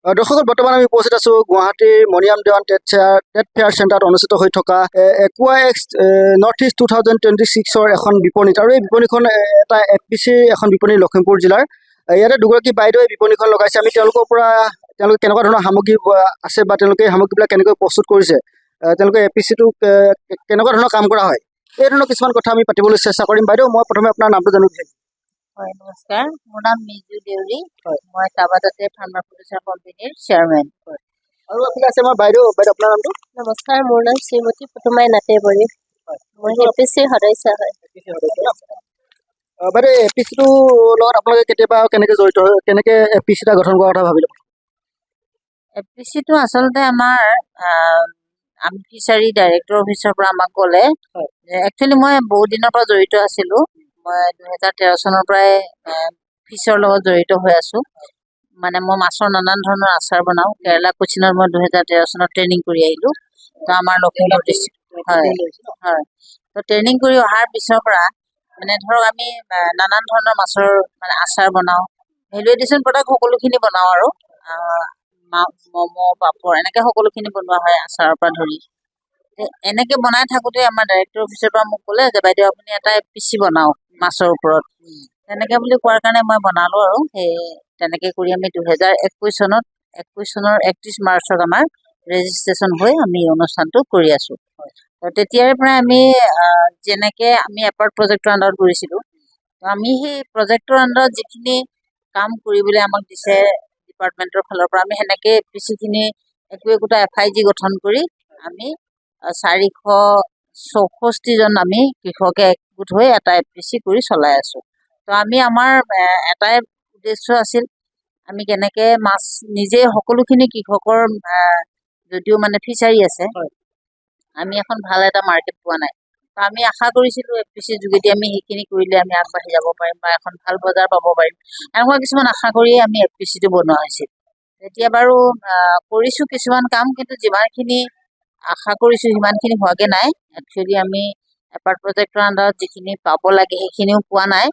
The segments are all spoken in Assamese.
দৰ্শক বৰ্তমান আমি উপস্থিত আছো গুৱাহাটীৰ মণিৰাম দেৱান টেট ফেয়াৰ চেণ্টাৰত অনুষ্ঠিত হৈ থকা একুৱা এক্স নৰ্থ ইষ্ট 2026ৰ এখন বিপণীত আৰু এই বিপণীখন এটা FPCৰ এখন বিপণী লখিমপুৰ জিলাৰ ইয়াতে দুগৰাকী বাইদেৱে বিপণীখন লগাইছে। আমি তেওঁলোকৰ পৰা তেওঁলোকে কেনেকুৱা ধৰণৰ সামগ্ৰী আছে বা তেওঁলোকে এই সামগ্ৰীবিলাক কেনেকৈ প্ৰস্তুত কৰিছে, তেওঁলোকে FPCটো কেনেকুৱা ধৰণৰ কাম কৰা হয়, এই ধৰণৰ কিছুমান কথা আমি পাতিবলৈ চেষ্টা কৰিম। বাইদেউ, মই প্ৰথমে আপোনাৰ নামটো জানিব বিচাৰিম। হয়, নমস্কাৰ। মোৰ নাম মিজু দেউৰী। হয়। মই টাবাদাতে ফাৰ্মা প্ৰডিউচাৰ কোম্পানীৰ চেয়াৰমেন। আৰু এইফালে আছে আমাৰ বাইদেউ আপোনাৰ নামটো? নমস্কাৰ, মোৰ নাম শ্ৰীমতী পুতুমাই নাটেবৰী। মই FPCৰ সদস্য হয়। বাইদেউ, FPCটো লগত আপোনালোকে কেতিয়াবা কেনেকৈ জড়িত হয়, কেনেকৈ FPC এটা গঠন কৰাৰ কথা ভাবিলে? FPCটো আচলতে আমাৰ আমি ফিচাৰী ডাইৰেক্টৰ অফিচৰ পৰা আমাক ক'লে। একচুৱেলি মই বহুত দিনৰ পৰা জড়িত আছিলো। মই 2013 চনৰ পৰাই ফিছৰ লগত জড়িত হৈ আছো। মানে মই মাছৰ নানান ধৰণৰ আচাৰ বনাওঁ। কেৰেলা কোচিনত মই 2013 চনত ট্ৰেইনিং কৰি আহিলো। তো আমাৰ লখিমপুৰ ডিষ্ট্ৰিক্ট হয়। তো ট্ৰেইনিং কৰি অহাৰ পিছৰ পৰা মানে ধৰক আমি নানান ধৰণৰ মাছৰ মানে আচাৰ বনাওঁ, ভেলু এডিশ্যন প্ৰডাক্ট সকলোখিনি বনাওঁ আৰু ম'ম' পাপৰ এনেকে সকলোখিনি বনোৱা হয় আচাৰৰ পৰা ধৰি। এনেকে বনাই থাকোতে আমাৰ ডাইৰেক্টৰ অফিচৰ পৰা মোক ক'লে যে বাইদেউ আপুনি এটা FPC বনাওক মাছৰ ওপৰত। তেনেকে বুলি কোৱাৰ কাৰণে মই বনালো আৰু সেই তেনেকে কৰি আমি 2021 চনৰ 31 মাৰ্চত আমাৰ ৰেজিষ্ট্ৰেশ্যন হৈ আমি অনুষ্ঠানটো কৰি আছো। তেতিয়াৰ পৰা আমি যেনেকে আমি এপাৰ্ট প্ৰজেক্টৰ আণ্ডাৰত কৰিছিলো, আমি সেই প্ৰজেক্টৰ আণ্ডাৰত যিখিনি কাম কৰিবলৈ আমাক দিছে ডিপাৰ্টমেণ্টৰ ফালৰ পৰা, আমি সেনেকে FPCখিনি একোটা FIG গঠন কৰি আমি 464জন আমি কৃষকে একগোট হৈ এটা FPC কৰি চলাই আছো। তো আমি আমাৰ এটাই উদ্দেশ্য আছিল, আমি কেনেকে মাছ নিজে সকলোখিনি কৃষকৰ যদিও মানে ফিচাৰী আছে, আমি এখন ভাল এটা মাৰ্কেট পোৱা নাই। তো আমি আশা কৰিছিলো FPCৰ যোগেদি আমি সেইখিনি কৰিলে আমি আগবাঢ়ি যাব পাৰিম বা এখন ভাল বজাৰ পাব পাৰিম, এনেকুৱা কিছুমান আশা কৰিয়ে আমি FPCটো বনোৱা হৈছিল। এতিয়া বাৰু কৰিছো কিছুমান কাম, কিন্তু যিমানখিনি আশা কৰিছো সিমানখিনি হোৱাগে নাই। একচুৱেলি আমি এপাৰ্ট প্ৰজেক্টৰ আণ্ডাৰত যিখিনি পাব লাগে সেইখিনিও পোৱা নাই।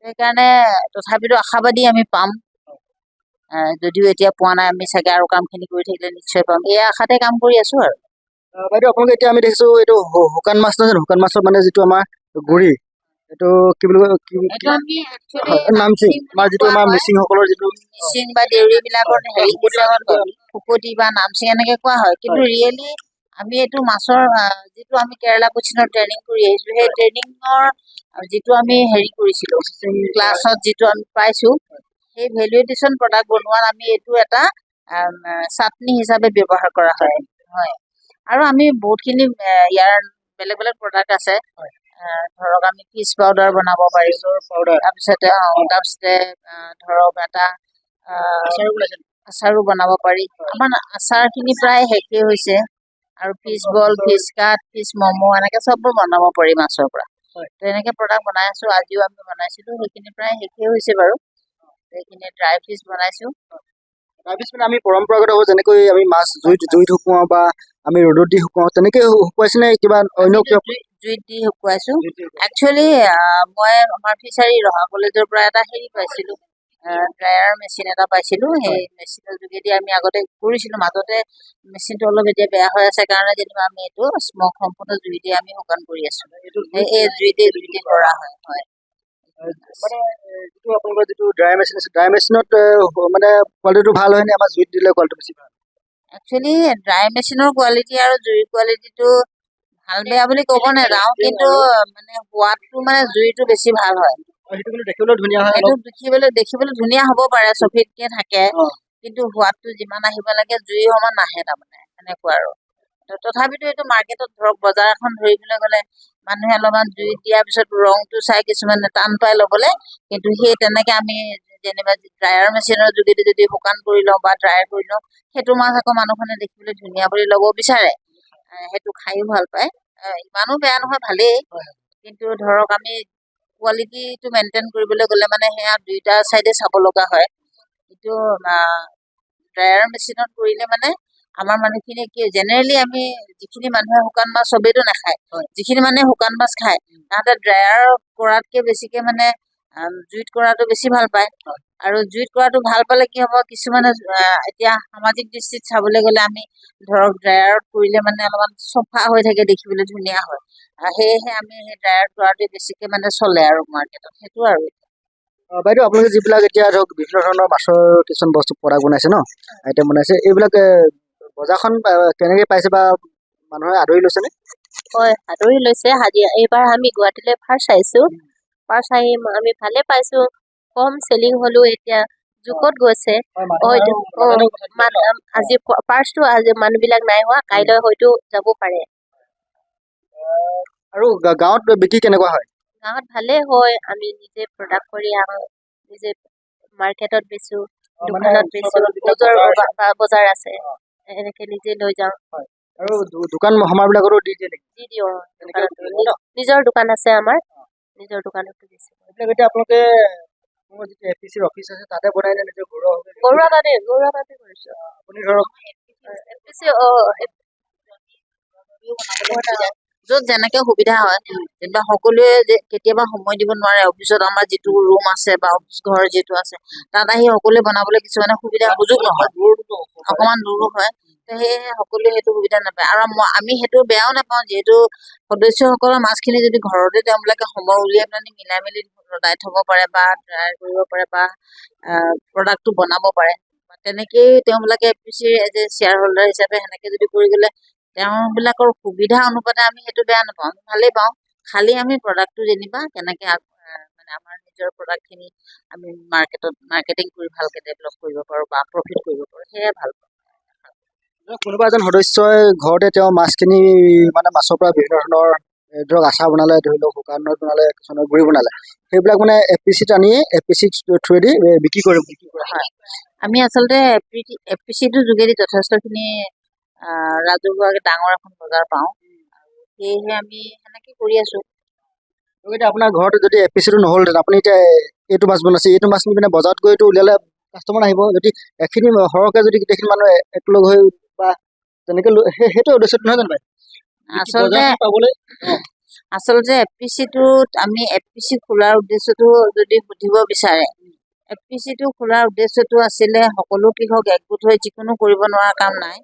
সেইকাৰণে তথাপিতো আশাবাদী আমি পাম, যদিও এতিয়া পোৱা নাই। আমি চাগে আৰু কামখিনি কৰি থাকিলে নিশ্চয় পাম, এই আশাতে কাম কৰি আছো আৰু। বাইদেউ, আপোনালোকে এতিয়া আমি দেখিছো এইটো শুকান মাছ নহয় জানো, শুকান মাছৰ মানে যিটো আমাৰ গুৰি, এইটো কি বুলি কয়, নামচিং, আমাৰ যিটো আমাৰ মিচিংসকলৰ যিটো মিচিং বা দেউৰী বিলাকৰ হেৰি হিচাপত শুকতি বা নামচিং এনেকে কোৱা হয়, কিন্তু ৰিয়েলি আমি এইটো মাছৰ যিটো আমি কেৰেলা কোচিনত ট্ৰেইনিং কৰি আহিছো, সেই ট্ৰেইনিঙৰ যিটো আমি হেৰি কৰিছিলো ক্লাছত যিটো আমি পাইছো, সেই ভেলু এডিশ্যন প্ৰডাক্ট বনোৱাত আমি এইটো এটা চাটনি হিচাপে ব্যৱহাৰ কৰা হয়। আৰু আমি বহুতখিনি ইয়াৰ বেলেগ বেলেগ প্ৰডাক্ট আছে। ধৰক আমি ফিছ পাউডাৰ বনাব পাৰিম, তাৰপিছতে ধৰক এটা আচাৰো বনাব পাৰি। আমাৰ আচাৰখিনি প্ৰায় শেষেই হৈছে, আৰু ফিছ বল, ফিছ কাট, ফিছ ম'ম' এনেকে চববোৰ বনাব পাৰি মাছৰ পৰা। তেনেকে প্ৰডাক্ট বনাই আছো। আজিও আমি বনাইছিলো, সেইখিনি প্ৰায় শেষেই হৈছে বাৰু। সেইখিনি ড্ৰাই ফিছ বনাইছো। তাৰপিছত আমি পৰম্পৰাগত যেনেকৈ আমি মাছ জুইত শুকুৱাও বা আমি ৰ'দত দি শুকুৱাও, তেনেকে শুকুৱাইছে নে কিবা অন্য? জুইত দি শুকুৱাইছো। একচুৱেলি মই আমাৰ ফিচাৰী ৰহা কলেজৰ পৰা এটা হেৰি পাইছিলো, ড্ৰায়াৰ মেচিন এটা পাইছিলো। সেই মেচিনৰ যোগেদি আমি আগতে কৰিছিলো, মাজতে মেচিনটো অলপ এতিয়া বেয়া হৈ আছে কাৰণে যেনিবা আমি এইটো স্মক সম্পূৰ্ণ জুই দি আমি শুকান কৰি আছো। এই জুইতে কৰা হয়। মানে যিটো আপোনালোকৰ যিটো ড্ৰাই মেচিন আছে, ড্ৰাই মেচিনত মানে কোৱালিটিটো ভাল হয় নে আমাৰ জুইত দিলে কোৱালিটি বেছি ভাল? একচুৱেলি ড্ৰাই মেচিনৰ কোৱালিটি আৰু জুইৰ কোৱালিটিটো ভাল বেয়া বুলি ক'ব নাযাওঁ, কিন্তু মানে সোৱাদটো মানে জুইটো বেছি ভাল হয়। দেখিবলৈ ধুনীয়া হয়, দেখিবলৈ ধুনীয়া হ'ব পাৰে, চফিতকে থাকে, কিন্তু সোৱাদটো যিমান আহিব লাগে জুই সমান নাহে তাৰমানে, সেনেকুৱা আৰু। তথাপিতো এইটো মাৰ্কেটত ধৰক বজাৰ এখন ধৰিবলৈ গ'লে মানুহে অলপমান জুইত দিয়াৰ পিছত ৰংটো চাই কিছুমানে টান পাই ল'বলৈ, কিন্তু সেই তেনেকে আমি যেনিবা ড্ৰায়াৰ মেচিনৰ যোগেদি যদি শুকান কৰি লওঁ বা ড্ৰাই কৰি লওঁ, সেইটো মাছ আকৌ মানুহখনে দেখিবলৈ ধুনীয়া বুলি ল'ব বিচাৰে, সেইটো খায়ো ভাল পায়। ইমানো বেয়া নহয়, ভালেই, কিন্তু ধৰক আমি কোৱালিটিটো মেইনটেইন কৰিবলৈ গ'লে মানে সেয়া দুইটা চাইডে চাব লগা হয়। কিন্তু ড্ৰায়াৰ মেচিনত কৰিলে মানে আমাৰ মানুহখিনি কি, জেনেৰেলি আমি যিখিনি মানুহে শুকান মাছ চবেইতো নাখায়, যিখিনি মানুহে শুকান মাছ খায় তাহাঁতে ড্ৰায়াৰ কৰাতকে বেছিকে মানে জুইত কৰাটো বেছি ভাল পায়। আৰু জুইত কৰাটো ভাল পালে কি হ'ব, কিছুমানে এতিয়া সামাজিক দৃষ্টিত চাবলৈ গ'লে আমি ধৰক ড্ৰায়াৰত কৰিলে মানে অলপমান চফা হৈ থাকে, দেখিবলৈ ধুনীয়া হয়। সেয়েহে আমি সেই ড্ৰায়াৰত কৰাটোৱে বেছিকে মানে চলে আৰু মাৰ্কেটত, সেইটো আৰু। বাইদেউ আপোনালোকে যিবিলাক এতিয়া ধৰক বিভিন্ন ধৰণৰ মাছৰ কিছুমান বস্তু প্ৰডাক্ট বনাইছে ন, আইটেম বনাইছে, এইবিলাক বজাৰখন কেনেকে পাইছে বা মানুহে আদৰি লৈছেনে? হয়, আদৰি লৈছে। এইবাৰ আমি গুৱাহাটীলৈ ফাৰ্ষ্ট আহিছো। ফাৰ্ষ্ট আহি আমি ভালে পাইছো, কম চেলিং হলেও এতিয়া জোখত গৈছে। হয়তো আজি ফাৰ্ষ্টটো আজি মানুহবিলাক নাই হোৱা, কাইলৈ হয়তো যাব পাৰে। আৰু গাঁৱত বিক্ৰী কেনেকুৱা হয়? গাঁৱত ভালেই হয়, আমি নিজে প্ৰডাক্ট কৰি আনো, নিজে মাৰ্কেটত বেচো, দোকানত বেচো, ওচৰ বজাৰ আছে, এনেকে নিজে লৈ যাওঁ। আৰু দোকান সমাৰ বিলাকতো দি দিয়ে নেকি? দি দিওঁ। নিজৰ দোকান আছে আমাৰ, নিজৰ দোকানতো দিছো। এতিয়া আপোনালোকে যিটো এপিচিৰ অফিচ আছে তাতে বনাই নে নিজৰ ঘৰুৱা তাতে কৰিছো। আপুনি ধৰক য'ত যেনেকে সুবিধা হয়, যেনিবা সকলোৱে কেতিয়াবা সময় দিব নোৱাৰে, অফিচত আমাৰ যিটো ৰুম আছে বা অফিচ ঘৰ যিটো আছে তাত আহি সকলোৱে বনাবলৈ কিছুমানে সুবিধা সুযোগ নহয়, অকমান দূৰো হয়। সেয়েহে সকলোৱে সেইটো সুবিধা নাপায়। আৰু আমি সেইটো বেয়াও নাপাওঁ, যিহেতু সদস্যসকলৰ মাছখিনি যদি ঘৰতে তেওঁলোকে সময় উলিয়াই পেলাই মিলাই মেলি ৰদাই থব পাৰে বা ড্ৰাই কৰিব পাৰে বা প্ৰডাক্টটো বনাব পাৰে, তেনেকেই তেওঁলোকে এপিচিৰ এজ এ শ্বেয়াৰ হোল্ডাৰ হিচাপে সেনেকে যদি কৰি গ'লে তেওঁবিলাকৰ সুবিধা অনুপাতে আমি সেইটো বেয়া নাপাওঁ, আমি ভালেই পাওঁ। খালি আমি প্ৰডাক্টটো যেনিবা কেনেকে মানে আমাৰ নিজৰ প্ৰডাক্টখিনি আমি মাৰ্কেটিং কৰি ভালকে ডেভেলপ কৰিব পাৰো বা প্ৰফিট কৰিব পাৰো, সেয়াই ভাল পাওঁ। কোনোবা এজন সদস্যই ঘৰতে তেওঁ মাছখিনি মানে মাছৰ পৰা বিভিন্ন ধৰণৰ ধৰক আচাৰ বনালে, ধৰি লওক শুকানত বনালে, কিছুমানে গুড়ি বনালে, সেইবিলাক মানে এপিচিত আনি এপিচি থ্ৰুৱেদি বিক্ৰী কৰা হয়। আমি আচলতে এপিচিটোৰ যোগেদি যথেষ্টখিনি ৰাজহুৱাকে ডাঙৰ এখন বজাৰ পাওঁ, আৰু সেয়েহে আমি সেনেকে কৰি আছো। এতিয়া আপোনাৰ ঘৰতে যদি এপিচিটো নহ'লহেঁতেন, আপুনি এতিয়া এইটো মাছ বনাইছে, এইটো মাছ নি পিনে বজাৰত গৈ এইটো উলিয়ালে কাষ্টমাৰ আহিব, যদি এখিনি সৰহকে যদি গোটেইখিনি মানুহ একলগ হৈ বা তেনেকে সেইটো উদ্দেশ্যত নহয় জানো? আচলতে এপিচিটোত আমি এপিচি খোলাৰ উদ্দেশ্যটো যদি সুধিব বিচাৰে, এপিচিটো খোলাৰ উদ্দেশ্যটো আছিলে সকলো কৃষক একগোট হৈ যিকোনো কৰিব নোৱাৰা কাম নাই,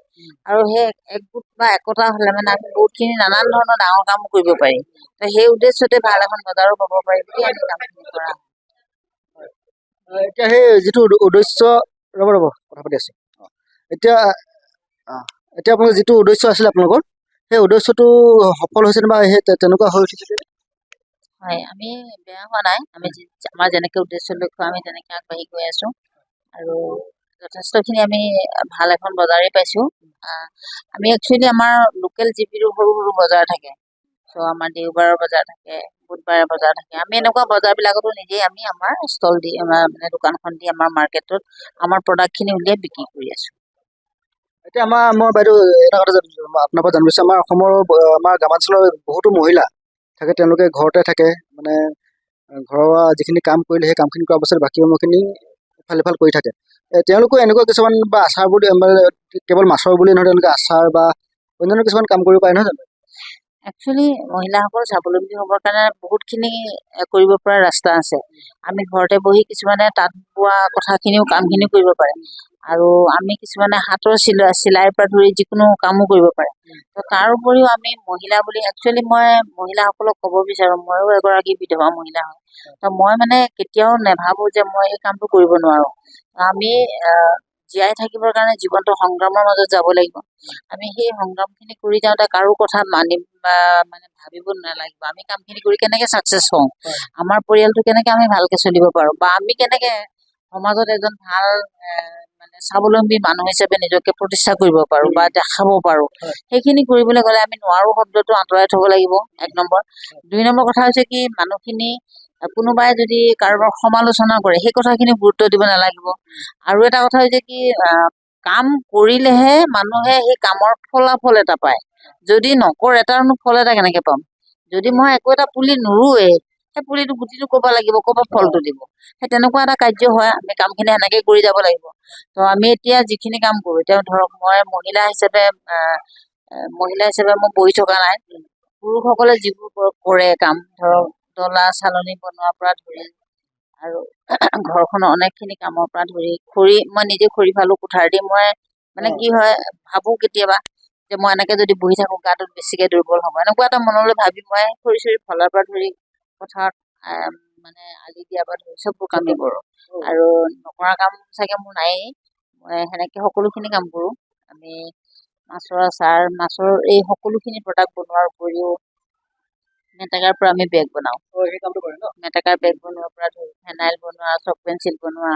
আৰু সেই একগোট বা একতা হলে মানে আমি বহুতখিনি নানান ধৰণৰ ডাঙৰ কামো কৰিব পাৰি। সেই উদ্দেশ্যতে ভাল এখন বজাৰো পাব পাৰি বুলি আমি কামখিনি কৰা। এতিয়া সেই যিটো উদ্দেশ্য, ৰ'ব কথা পাতি আছো, এতিয়া আপোনাৰ যিটো উদ্দেশ্য আছিলে আপোনালোকৰ, সেই উদ্দেশ্যটো সফল হৈছে বা সেই তেনেকুৱা হৈ উঠিছে? হয়, আমি বেয়া হোৱা নাই। আমাৰ যেনেকে উদ্দেশ্য লক্ষ্য আমি তেনেকে আগবাঢ়ি গৈ আছো, আৰু যথেষ্টখিনি আমি ভাল এখন বজাৰেই পাইছো। আমি একচুৱেলি আমাৰ লোকেল জিপিৰো সৰু সৰু বজাৰ থাকে, চ' আমাৰ দেওবাৰৰ বজাৰ থাকে, বুধবাৰৰ বজাৰ থাকে, আমি এনেকুৱা বজাৰবিলাকতো নিজেই আমি আমাৰ ষ্টল দি মানে দোকানখন দি আমাৰ মাৰ্কেটত আমাৰ প্ৰডাক্টখিনি উলিয়াই বিক্ৰী কৰি আছো। এতিয়া মই বাইদেউ এটা কথা আপোনাৰ পৰা জানিব বিচাৰিছো, আমাৰ অসমৰ আমাৰ গ্ৰামাঞ্চলৰ বহুতো মহিলা থাকে, তেওঁলোকে ঘৰতে থাকে, মানে ঘৰুৱা যিখিনি কাম কৰিলে সেই কামখিনি কৰাৰ পাছত বাকী সময়খিনি ইফাল সিফাল কৰি থাকে। তেওঁলোকো এনেকুৱা কিছুমান বা আচাৰ বুলি কেৱল মাছৰ বুলি নহয়, তেওঁলোকে আচাৰ বা অন্যান্য কিছুমান কাম কৰিব পাৰে নহয় জানো? একচুৱেলি মহিলাসকল স্বাৱলম্বী হ'বৰ কাৰণে বহুতখিনি কৰিব পৰা ৰাস্তা আছে। আমি ঘৰতে বহি কিছুমানে তাঁত বোৱা কথাখিনিও কামখিনি কৰিব পাৰে, আৰু আমি কিছুমানে হাতৰ চিলাইৰ পৰা ধৰি যিকোনো কামো কৰিব পাৰে। তো তাৰ উপৰিও আমি মহিলা বুলি একচুৱেলি মই মহিলাসকলক ক'ব বিচাৰোঁ, ময়ো এগৰাকী বিধৱা মহিলা হয়, তো মই মানে কেতিয়াও নেভাবোঁ যে মই এই কামটো কৰিব নোৱাৰোঁ। আমি জীয়াই থাকিবৰ কাৰণে জীৱনটো সংগ্ৰামৰ মাজত যাব লাগিব। আমি সেই সংগ্ৰামখিনি কৰি যাওঁতে কাৰো কথা মানে ভাবিব নালাগিব, আমি কামখিনি কৰি কেনেকে ছাকচেছ হওঁ, আমাৰ পৰিয়ালটো কেনেকে আমি ভালকে চলিব পাৰোঁ, বা আমি কেনেকে সমাজত এজন ভাল মানে স্বাৱলম্বী মানুহ হিচাপে নিজকে প্ৰতিষ্ঠা কৰিব পাৰোঁ বা দেখাব পাৰোঁ, সেইখিনি কৰিবলৈ গ'লে আমি নোৱাৰো শব্দটো আঁতৰাই থব লাগিব, 1 নম্বৰ। 2 নম্বৰ কথা হৈছে কি, মানুহখিনি কোনোবাই যদি কাৰোবাৰ সমালোচনা কৰে সেই কথাখিনি গুৰুত্ব দিব নালাগিব। আৰু এটা কথা হৈছে কি, কাম কৰিলেহে মানুহে সেই কামৰ ফলাফল এটা পায়, যদি নকৰে তাৰনো ফল এটা কেনেকে পাম? যদি মই একো এটা পুলি নুৰুৱে, সেই পুলিটো গুটিটো ক'ব লাগিব, ক'ৰ পৰা ফলটো দিব? সেই তেনেকুৱা এটা কাৰ্য হয়, আমি কামখিনি সেনেকে কৰি যাব লাগিব। তো আমি এতিয়া যিখিনি কাম কৰোঁ, এতিয়া ধৰক মই মহিলা হিচাপে মই বহি থকা নাই, পুৰুষসকলে যিবোৰ কৰে কাম, ধৰক ডলা চালনী বনোৱাৰ পৰা ধৰি আৰু ঘৰখনৰ অনেকখিনি কামৰ পৰা ধৰি খৰি মই নিজে খৰি ফালো কুঠাৰ দি মই মানে কি হয় ভাবোঁ কেতিয়াবা যে মই এনেকে যদি বহি থাকোঁ গাটোত বেছিকে দুৰ্বল হ'ব এনেকুৱা এটা মনলৈ ভাবি মই খৰি চৰি ফলাৰ পৰা ধৰি পথাৰত মানে আলি দিয়াৰ পৰা ধৰি চববোৰ কামেই কৰোঁ আৰু নকৰা কাম চাগে মোৰ নায়েই মই সেনেকে সকলোখিনি কাম কৰোঁ আমি মাছৰ আচাৰ মাছৰ এই সকলোখিনি প্ৰডাক্ট বনোৱাৰ উপৰিও মেটেকাৰ পৰা আমি বেগ বনাওঁ সেই কামটো কৰে ন মেটেকাৰ বেগ বনোৱাৰ পৰা ধৰি ফেনাইল বনোৱা চক পেঞ্চিল বনোৱা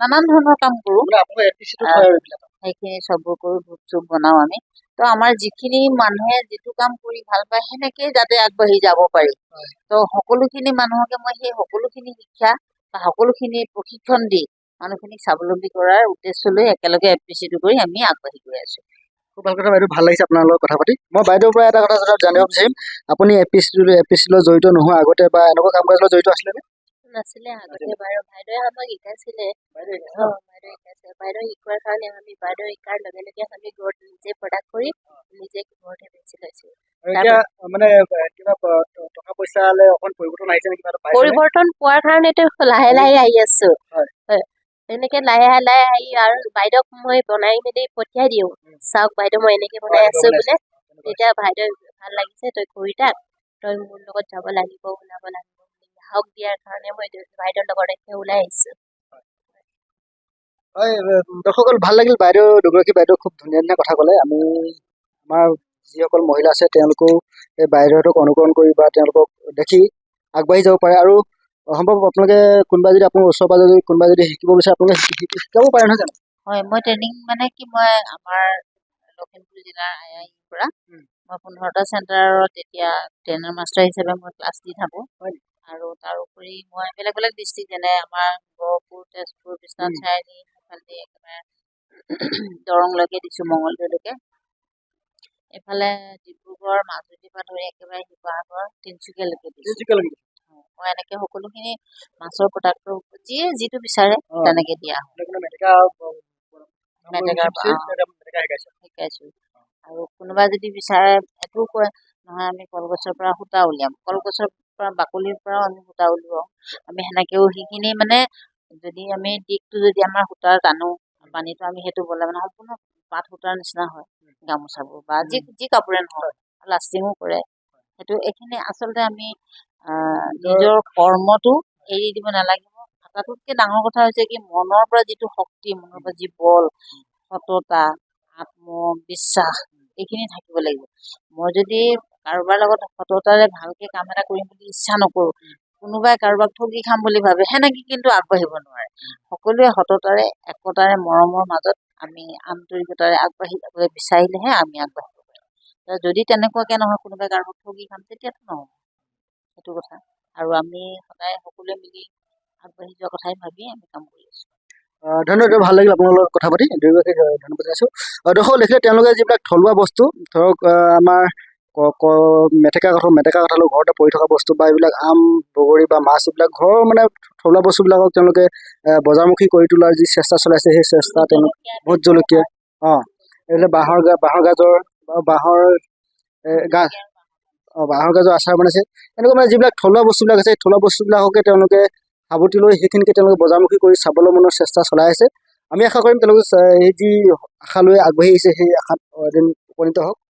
নানান ধৰণৰ কাম কৰোঁ মানে আপোনালোকৰ এলপিচিটো থয় আৰু এইবিলাক সেইখিনি চববোৰ কৰোঁ ধূপ চুপ বনাওঁ আমি তো আমাৰ যিখিনি মানুহে যিটো কাম কৰি ভাল পায় সেনেকেই যাতে আগবাঢ়ি যাব পাৰি তো সকলোখিনি মানুহকে মই সেই সকলোখিনি শিক্ষা বা সকলোখিনি প্ৰশিক্ষণ দি মানুহখিনিক স্বাৱলম্বী কৰাৰ উদ্দেশ্য লৈ একেলগে এফপিচিটো কৰি আমি আগবাঢ়ি গৈ আছোঁ খুব ভাল কথা বাইদেউ ভাল লাগিছে আপোনাৰ লগত কথা পাতি মই বাইদেউৰ পৰা এটা কথা জানিব বিচাৰিম আপুনি এফপিচিলৈ জড়িত নোহোৱা আগতে বা এনেকুৱা কাম কাজৰ লগত জড়িত আছিলেনে নাছিলে আগতে বাৰু বাইদেৱে আমাক শিকাইছিলে বাইদেৱে শিকাইছে বাইদেউ শিকোৱাৰ কাৰণে আমি বাইদেউ শিকাৰ লগে লগে আমি ঘৰত নিজে প্ৰডাক্ট কৰি নিজে ঘৰতে বেছি লৈছোঁ আৰু এতিয়া মানে কিবা টকা পইচালে অকণ পৰিৱৰ্তন আহিছে নেকি কিবা এটা পাইছেনে? পৰিৱৰ্তন পোৱাৰ কাৰণেতো লাহে লাহে আহি আছো হয়। এনেকে লাহে লাহে আহি আৰু বাইদেউক মই বনাই মেলি পঠিয়াই দিওঁ চাওক বাইদেউ মই এনেকে বনাই আছো বোলে তেতিয়া বাইদেউ ভাল লাগিছে তই কৰি থাক তই মোৰ লগত যাব লাগিব ওলাব লাগিব সাহস দিয়াৰ কাৰণে মই বাইদেউৰ লগত একে ওলাই আহিছো হয় দৰ্শকসকল ভাল লাগিল বাইদেউ দুগৰাকী বাইদেউ খুব ধুনীয়া ধুনীয়া কথা ক'লে আমি আমাৰ যিসকল মহিলা আছে তেওঁলোকেও এই বাইদেউহঁতক অনুকৰণ কৰি বা তেওঁলোকক দেখি আগবাঢ়ি যাব পাৰে আৰু সম্ভৱ আপোনালোকে কোনোবা যদি আপোনাৰ ওচৰ পাজৰে যদি কোনোবা যদি শিকিব বিচাৰে আপোনালোকে শিকাব পাৰে নহয় জানো হয় মই ট্ৰেইনিং মানে কি মই আমাৰ লখিমপুৰ জিলাৰ আইআইৰ পৰা মই 15টা চেণ্টাৰত এতিয়া ট্ৰেইনাৰ মাষ্টাৰ হিচাপে মই ক্লাছ দি থাকোঁ আৰু তাৰোপৰি মই বেলেগ বেলেগ ডিষ্ট্ৰিক্ট যেনে আমাৰ গহপুৰ তেজপুৰ বিশ্বনাথ চাৰিআলি ইফালে একেবাৰে দৰংলৈকে দিছোঁ মঙলদৈলৈকে এইফালে ডিব্ৰুগড় মাজুলীৰ পৰা ধৰি একেবাৰে শিৱসাগৰ তিনিচুকীয়ালৈকে দিছোঁ মই এনেকে সকলোখিনি মাছৰ প্ৰডাক্টৰ যিয়ে যিটো বিচাৰে তেনেকে দিয়া শিকাইছোঁ আৰু কোনোবাই যদি বিচাৰে এইটোও কয় নহয় আমি কলগছৰ পৰা সূতা উলিয়াম কলগছৰ পৰা বাকলিৰ পৰাও আমি সূতা উলিয়াওঁ আমি সেনেকেও সেইখিনি মানে যদি আমি দিশটো যদি আমাৰ সূতাৰ টানো পানীটো আমি সেইটো বলে মানে সম্পূৰ্ণ পাত সূতাৰ নিচিনা হয় গামোচাবোৰ বা যি কাপোৰে নহয় লাষ্টিঙো কৰে সেইটো এইখিনি আচলতে আমি নিজৰ কৰ্মটো এৰি দিব নালাগিব তাতোতকৈ ডাঙৰ কথা হৈছে কি মনৰ পৰা যিটো শক্তি মনৰ পৰা যি বল সততা আত্মবিশ্বাস এইখিনি থাকিব লাগিব মই যদি কাৰোবাৰ লগত সততাৰে ভালকৈ কাম এটা কৰিম বুলি ইচ্ছা নকৰোঁ কোনোবাই কাৰোবাক ঠগি খাম বুলি ভাবে সেনেকৈ কিন্তু আগবাঢ়িব নোৱাৰে সকলোৱে সততাৰে একতাৰে মৰমৰ মাজত আমি আন্তৰিকতাৰে আগবাঢ়ি যাবলৈ বিচাৰিলেহে আমি আগবাঢ়িব পাৰিম যদি তেনেকুৱাকৈ নহয় কোনোবাই কাৰোবাক ঠগি খাম তেতিয়াতো নহ'ব সেইটো কথা আৰু আমি সদায় সকলোৱে মিলি আগবাঢ়ি যোৱা কথাই ভাবি আমি কাম কৰি আছোঁ ধন্যবাদ ভাল লাগিল আপোনাৰ লগত কথা পাতি দুয়োগৰাকী ধন্যবাদ জনাইছোঁ দৰ্শক দেখিলে তেওঁলোকে যিবিলাক থলুৱা বস্তু ধৰক আমাৰ মেটেকা কঁঠালৰ ঘৰতে পৰি থকা বস্তু বা এইবিলাক আম বগৰী বা মাছ এইবিলাক ঘৰৰ মানে থলুৱা বস্তুবিলাকক তেওঁলোকে বজাৰমুখী কৰি তোলাৰ যি চেষ্টা চলাইছে সেই চেষ্টা তেওঁলোক ভোট জলকীয়া এইবিলাক বাঁহৰ গাজৰ বা বাঁহৰ গাজৰ আচাৰ বনাইছে এনেকুৱা মানে যিবিলাক থলুৱা বস্তুবিলাক আছে সেই থলুৱা বস্তুবিলাককে তেওঁলোকে সাৱটি লৈ সেইখিনিকে তেওঁলোকে বজাৰমুখী কৰি স্বাৱলম্বনৰ চেষ্টা চলাই আছে আমি আশা কৰিম তেওঁলোকে সেই যি আশা লৈ আগবাঢ়ি আহিছে সেই আশাত এদিন উপনীত হওক